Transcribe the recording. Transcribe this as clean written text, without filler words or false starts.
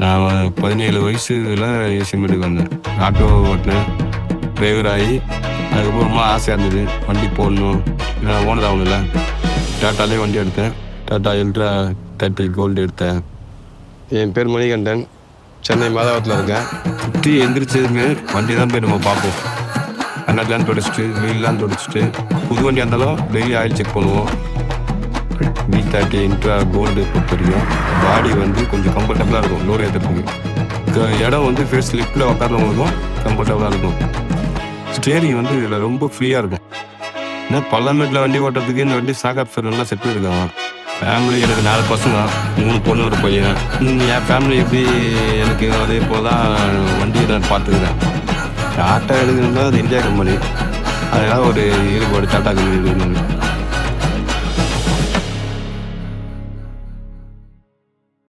நான் 17 வயசுல ஏசியமேட்டுக்கு வந்தேன். ஆட்டோ ஓட்டினேன், டிரைவர் ஆகி அதுக்கப்புறமா ஆசையாக இருந்தது வண்டி போடணும், ஓனர் ஆகணும்ல. டாட்டாலே வண்டி எடுத்தேன். டாட்டா எல்ட்ரா 30 கோல்டு எடுத்தேன். என் பேர் மணிகண்டன், சென்னை மாதாவரத்தில் இருக்கேன். சுற்றி எந்திரிச்சதுமே வண்டி தான் போய் நம்ம பார்ப்போம். கண்ணாடிலாம் தொடச்சிட்டு, வீல்லாம் தொடச்சிட்டு, புது வண்டியாக இருந்தாலும் டெய்லி ஆயில் செக் பண்ணுவோம். V30 இன்ட்ரா கோல்டு பொறுத்த வரைக்கும் பாடி வந்து கொஞ்சம் கம்ஃபர்டபுளாக இருக்கும். லோடு ஏற்றுறதுக்கு இடம் வந்து ஃபேஸ் லிஃப்டில் உட்கார்றவங்களுக்கும் கம்ஃபர்டபுளாக இருக்கும். ஸ்டேரிங் வந்து இதில் ரொம்ப ஃப்ரீயாக இருக்கும். ஏன்னா பள்ளமேட்டில் வண்டி ஓட்டுறதுக்கு இந்த வண்டி சாக் ஆப்ஷன்லாம் செட் பண்ணியிருக்காங்க. ஃபேமிலி எனக்கு 4 பசங்க, 3 பொண்ணு, ஒரு பையன். என் ஃபேமிலி எப்படி எனக்கு அதே போல் தான் வண்டியை நான் பார்த்துக்கிறேன். டாட்டா எடுக்கணும்னா அது இந்தியா கம்பெனி, அதனால் ஒரு ஈடுபாடு டாட்டா கம்பெனி இருக்குது.